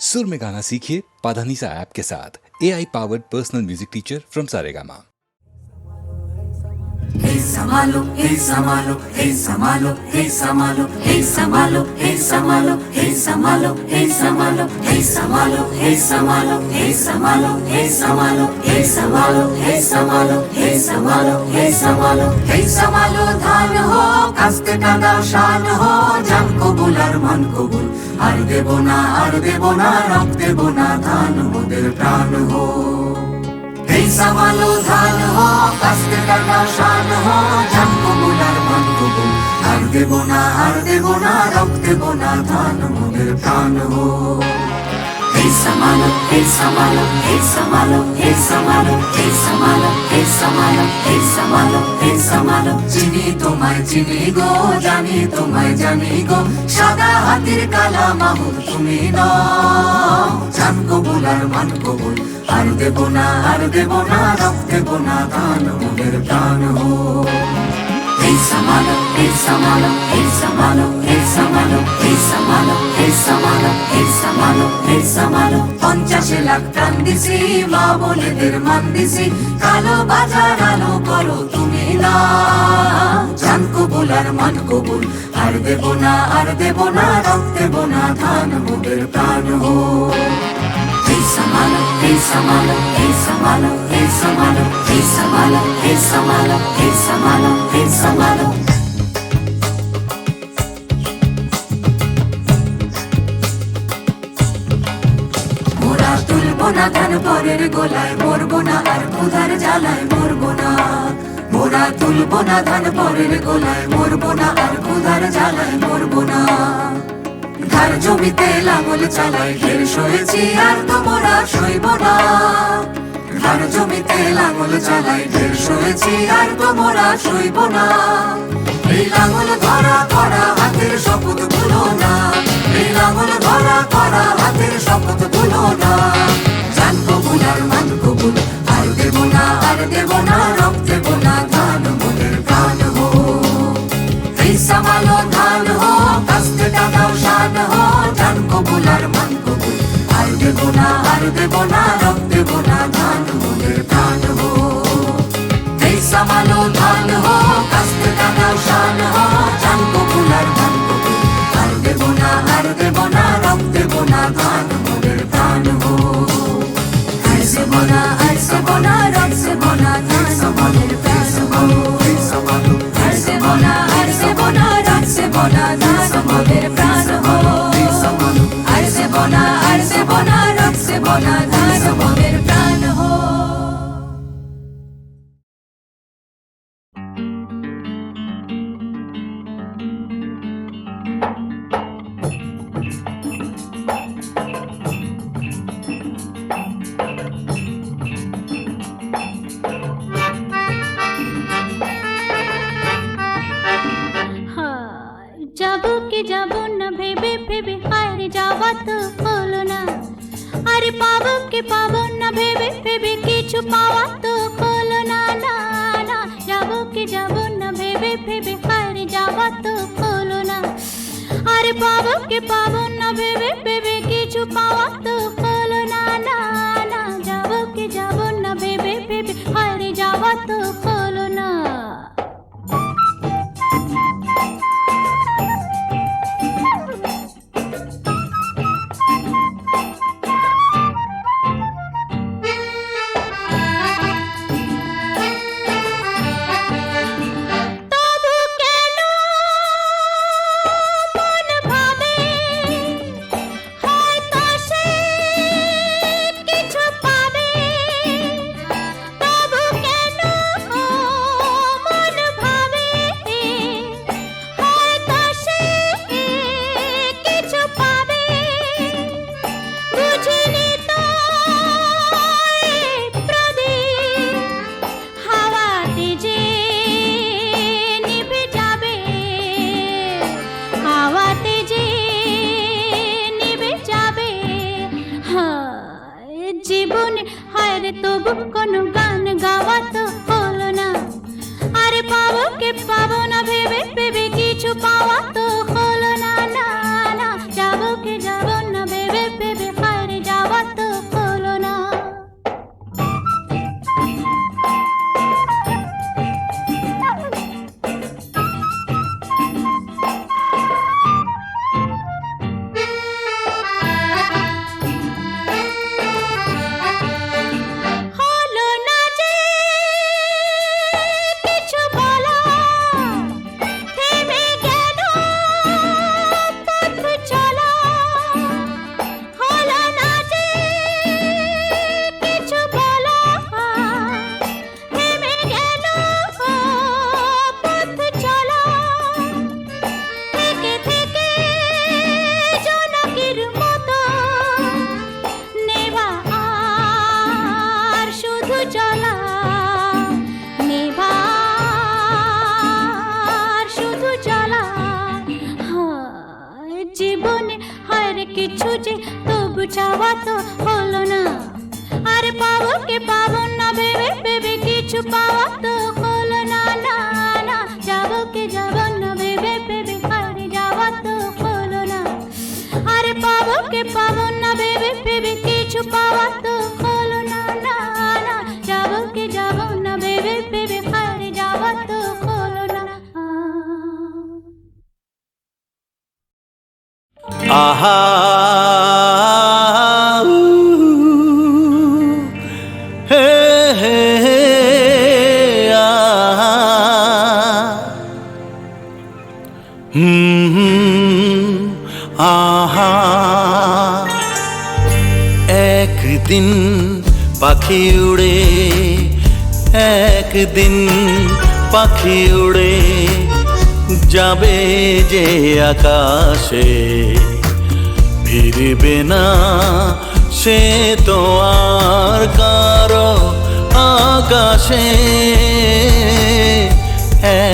सुर में गाना सीखिए पाधानीसा ऐप के साथ AI powered personal music teacher from Saregama. Hey Samalo, hey Samalo, hey Samalo, hey Samalo, hey Samalo, hey Samalo, hey Samalo, hey Samalo, hey Samalo, hey Samalo, hey Samalo, hey Samalo, hey Samalo, hey Samalo, hey Samalo, hey Samalo, hey Samalo ধান ho কাস্তে কাঁদাও শান ho জান কবুল আর মন কবুল আর দেব না রক্ত দেব না ধান মোদের প্রাণ ho Hey Samalo ধান ho কাস্তে কাঁদাও শান ho জান কবুল আর মন কবুল আর দেব না রক্ত দেব না ধান মোদের প্রাণ ho Hey Samalo, hey Samalo, hey Samalo, hey Samalo, hey Samalo, hey Samalo, hey Samalo, hey Samalo চিনি তোমায় চিনি গো জানি তোমায় জানি গো সাদা হাতির কালা মাহুর তুমি নও জান কবুল আর মান কবুল আর দেব না রক্ত দেব না ধান মোদের প্রাণ হো Hey Samalo, hey Samalo, hey Samalo, hey Samalo, hey Samalo, hey Samalo, hey Samalo, hey Samalo 50 lakh প্রাণ দিছি মা বলেদের মান দিছি কালো বাজার আলো করো তুমি না জান কবুল আর মান কবুল আর দেব না রক্ত দেব না ধান মোদের প্রাণ হো Hey Samalo, hey Samalo, hey Samalo, hey Samalo, hey Samalo, hey Samalo, hey Samalo, hey Samalo মোরা তুলবো না ধান পরের গোলায় মরবো না আর ক্ষুধার জ্বালায় মরবো না মোরা তুলবো না ধান পরের গোলায় মরবো না আর ক্ষুধার জ্বালায় মরবো না ধার জমিতে লাঙল চালাই ঢের সয়েছি আর তোমরা সইব না ধার জমিতে লাঙল চালাই ঢের সয়েছি আর তোমরা সইব না এই লাঙল ধরা করা হাতের শপথ ভুলো না এই লাঙল ধরা করা হাতের শপথ ভুলো না জান কবুল আর মান কবুল আর দেব না রক্ত দেব না ধান মোদের প্রাণ হো Hey Samalo ধান হো কাস্তে কাঁদাও শান হো জান কবুল আর মান কবুল আর দেব না রক্ত দেব না ধান মোদের প্রাণ হো Hey Samalo ধান হো কাস্তে কাঁদাও শান হো জান কবুল আর মান কবুল আর দেব না রক্ত দেব না ধান মোদের প্রাণ হো আর দেব না রক্ত দেব না ধান মোদের প্রাণ হো Hey Samalo আর দেব না রক্ত দেব না ধান মোদের প্রাণ হো আর দেব না রক্ত দেব না ধান মোদের প্রাণ হো যাবো কি যাবো না ভেবে ভেবে আর যাওয়া তো হলো না আরে পাবো কি পাবো না ভেবে ভেবে কিছু পাওয়া তো হলো না না না যাবো কি যাবো না ভেবে ভেবে আর যাওয়া তো হলো না আরে পাবো কি পাবো না ভেবে ভেবে কিছু পাওয়া তো হলো না না না যাবো কি যাবো না ভেবে ভেবে আর যাওয়া তো হলো না জীবনে হায়রে তবু কোনো গান গাওয়া তো হলো না আরে পাবো কে পাবো না ভেবে ভেবে কিছু পাওয়া তো হলো না না না যাবো কে যাবো না ভেবে ভেবে কিছু যে তবু চাওয়া তো হলো না। আরে পাবো কি পাবো না ভেবে ভেবে কিছু পাওয়া তো হলো না, না না। যাবো কি যাবো না ভেবে ভেবে হারে যাওয়া তো হলো না। আরে পাবো কি পাবো না ভেবে ভেবে কিছু পাওয়া তো হলো না, না না। যাবো কি যাবো না ভেবে ভেবে হারে যাওয়া তো হলো না। আহা হে হে হে আহা আহা একদিন পাখি উড়ে, একদিন পাখি উড়ে যাবে যে আকাশে, ফিরবে না সে তো আর কারো আকাশে।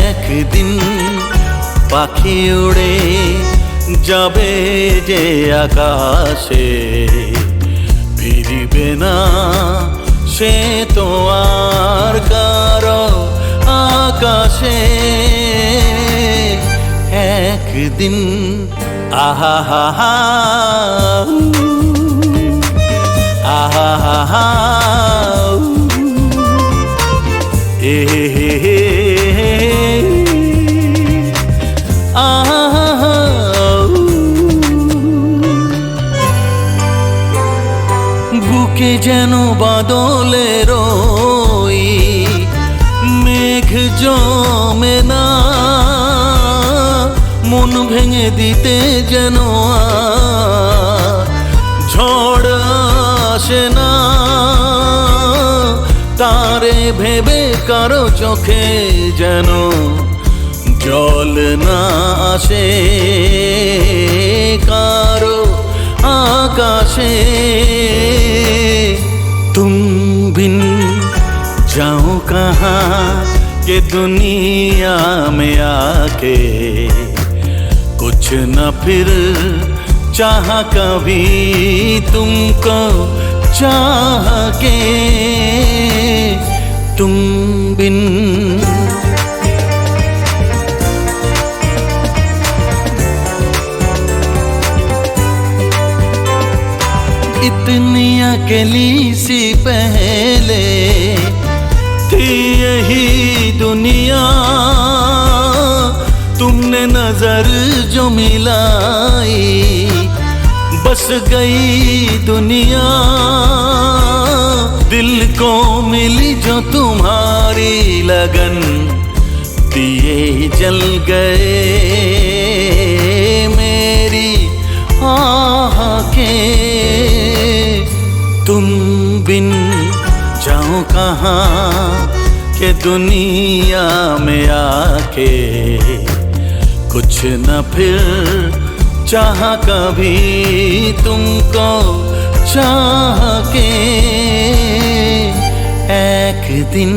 একদিন পাখি উড়ে যাবে যে আকাশে, ফিরবে না সে তো আর কারো আকাশে। একদিন আহা হা হা আহা হা হা এ হে হে আহা বুকে যেন বাদলের ওই মেঘ জমে না, মন ভেঙে দিতে যেন ঝড় আসে না। তারে ভেবে কারো চোখে যেন জল না আসে, কারো आकाशे तुम बिन जाओ कहाँ ये दुनिया में आके, कुछ न फिर चाह कभी तुमको चाह के तुम बिन। इतनी अकेली सी पहले थी यही दुनिया, तुमने नजर जो मिलाई बस गई दुनिया। दिल को मिली जो तुम्हारी लगन, दिए जल गए मेरी आह के। तुम बिन जाओ कहाँ के दुनिया में आके, कुछ न फिर चाह कभी तुमको चाह के एक दिन।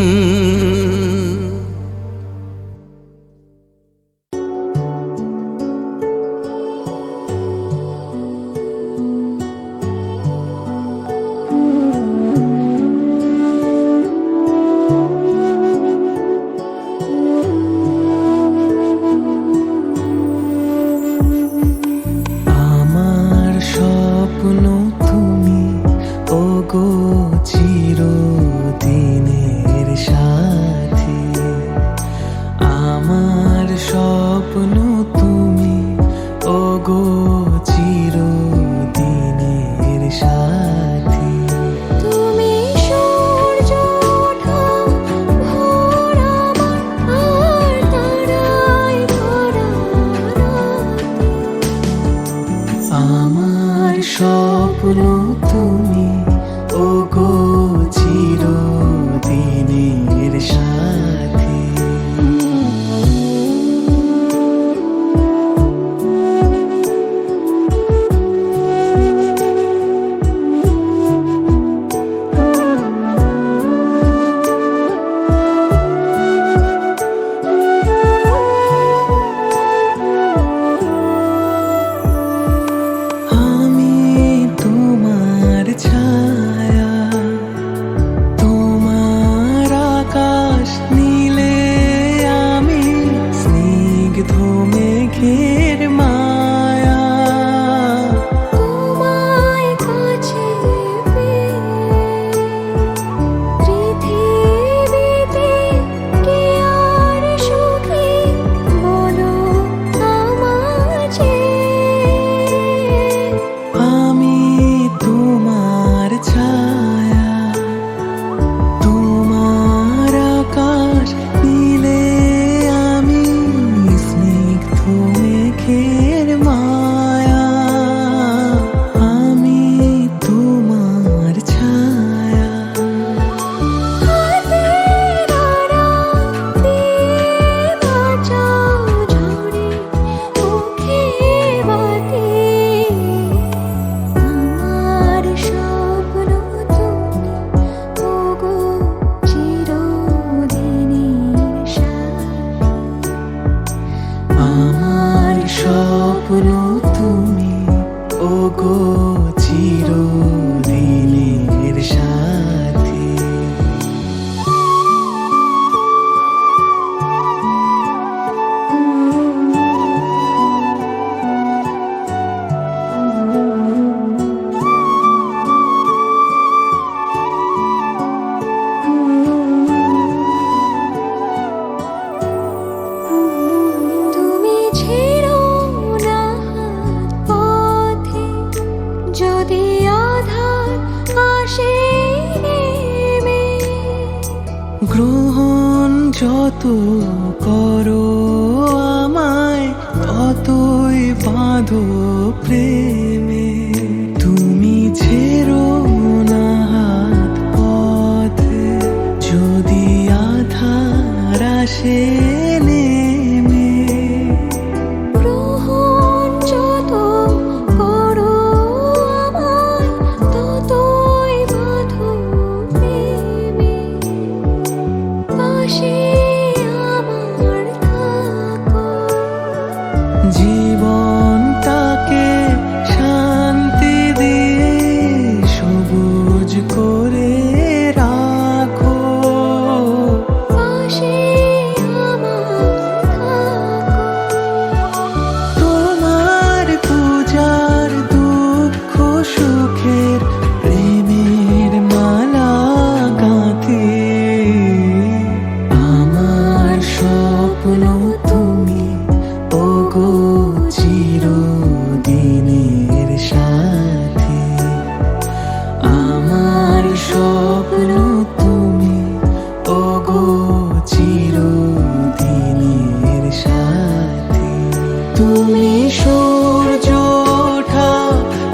আমি আধার আসে নেমে। গ্রহণ যত করো আমায় ততই বাঁধো প্রেমে। তুমি ছেড়ো না হাত পথে যদি আধার আসে নেমে। গ্রহণ যত করো আমায় ততই বাঁধো প্রেমে। পাশে আমার থাকো। জীবনটাকে শান্তি দিয়ে সবুজ করে রাখো। পাশে আমার থাকো। তোমার পূজার দুঃখ সুখের প্রেমের মালা গাঁথি। আমার স্বপ্ন তুমি ওগো চিরদিনের সাথী। আমার স্বপ্ন তুমি ওগো চিরদিনের সাথী। তুমি সূর্য ওঠা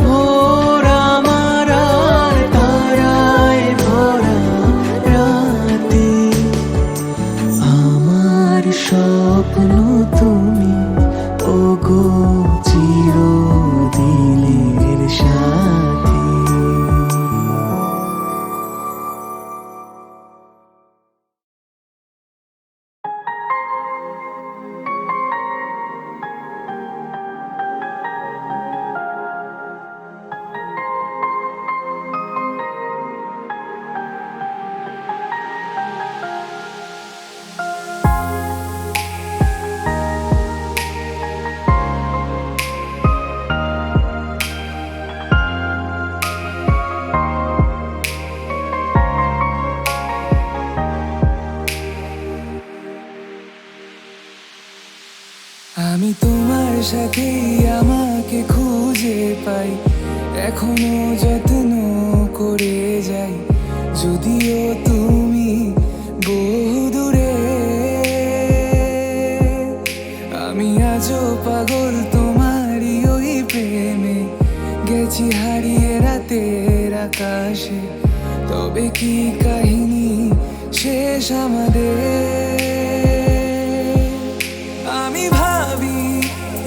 ভোর আমার আর তারায় ভরা রাতে। আমার স্বপ্ন তুমি ওগো চিরদিনের সাথী। আমি তোমার সাথে আমাকে খুঁজে পাই, এখনো যত্ন করে যাই, যদিও তুমি বহু দূরে। আমি আজও পাগল তোমারই ওই প্রেমে, গেছি হারিয়ে রাতের আকাশে। তবে কি কাহিনী শেষ আমাদের? আমি ভাবি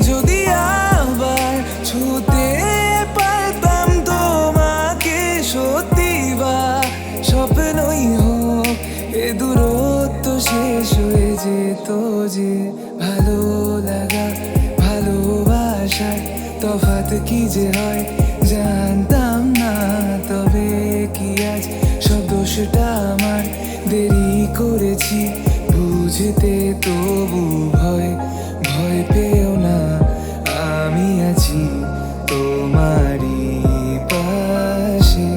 যদি আবার ছুতে পারতাম তোমাকে, সত্যি বা স্বপ্নই হোক এ দূরত্ব শেষ হয়ে যেত যে। ভালো লাগা ভালোবাসার তফাৎ কি যে হয় জানতাম না। তবে কি আজ সব দোষটা আমার, দেরি করেছি বুঝতে, তবু ভয় ভয় পেও না, আমি আছি তোমারই পাশে।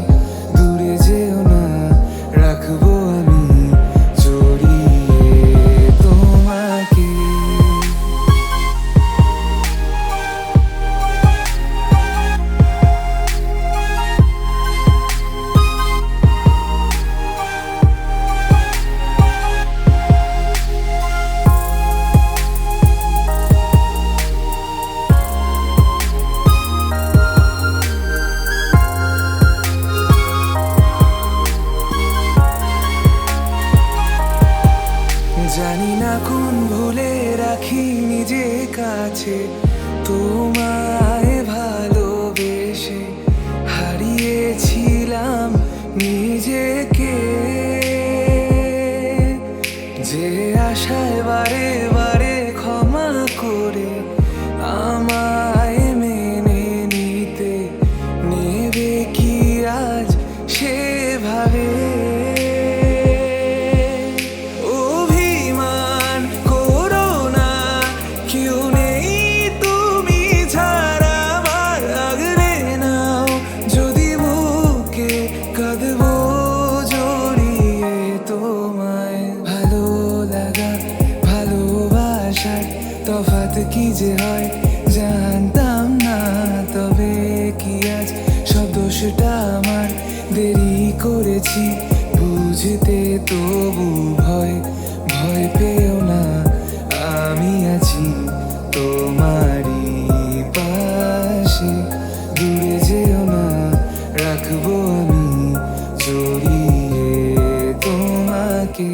দূরে যেও না, রাখবো আমি জড়িয়ে তোমাকে। জানি না কোন ভুলে রাখি নিজে কাছে, তোমায় ভালোবেসে হারিয়েছিলাম নিজেকে। যে আশায় বারে বারে ক্ষমা করে আমায় মেনে নিতে, নেবে কি আজ সেভাবে? তফাৎ কি যে হয় জানতাম না। তবে কি আজ সব দোষটা দোষটা আমার, দেরি করেছি বুঝতে তবু ভয় ভয় পেও না, আমি আছি তোমারই পাশে। দূরে যেও না, রাখবো আমি জড়িয়ে তোমাকে।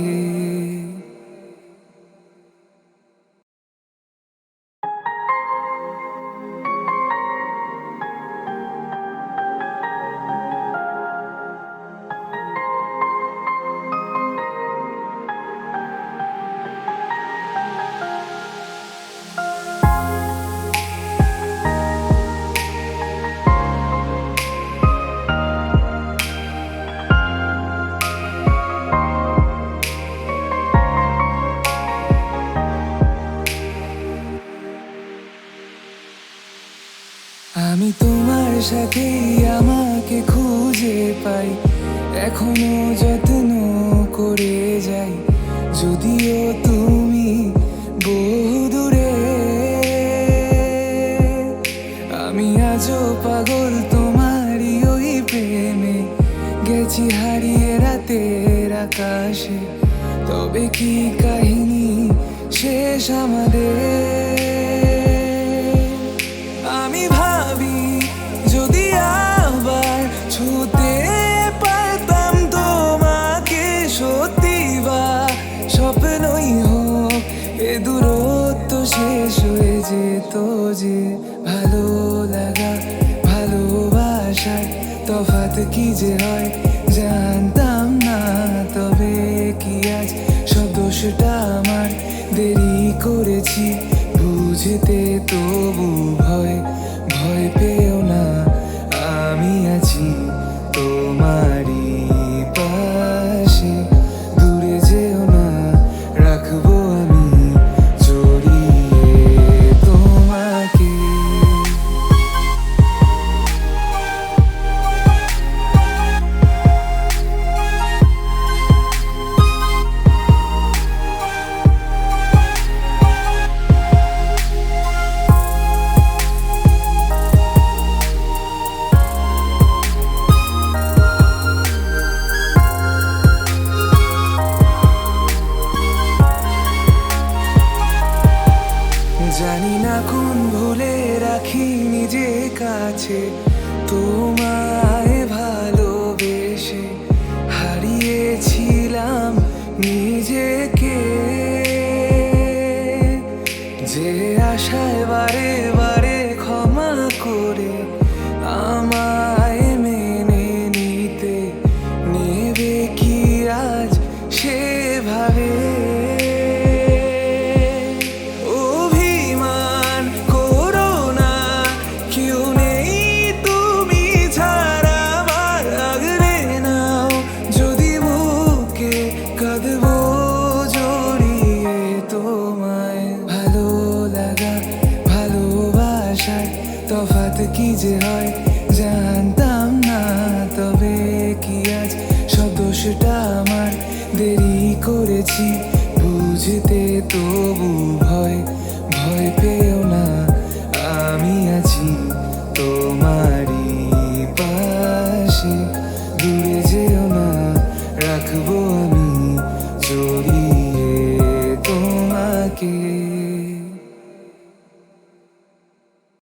আমি তোমার সাথে আমাকে খুঁজে পাই, এখনো যত্ন করে যাই, যদিও তুমি বহু দূরে। আমি আজও পাগল তোমারই ওই প্রেমে, গেছি হারিয়ে রাতের আকাশে। তবে কি কাহিনী শেষ আমাদের? আমি ভাবি যদি আবার ছুতে পারতাম তোমাকে, সত্যি বা স্বপ্নই হোক এ দূরত্ব শেষ হয়ে যেত যে। ভালো লাগা ভালোবাসার তফাৎ কি যে হয় জানতাম না, তবে কি আজ সব দোষটা আমার, দেরি করেছি বুঝতে তবু ভয় ভয় পেও না, আমি আছি তোমারই পাশে। দূরে যেও না, রাখবো আমি জড়িয়ে তোমাকে। জানি না কোন ভুলে রাখি নিজে কাছে, তোমায় ভালোবেসে হারিয়েছিলাম নিজেকে। যে আশায় বারে বারে ক্ষমা করে আমায় মেনে নিতে, নেবে কি আজ সেভাবে? তফাৎ কি যে হয় জানতাম না, তবে কি আজ সব দোষটা আমার, দেরি করেছি বুঝতে তবু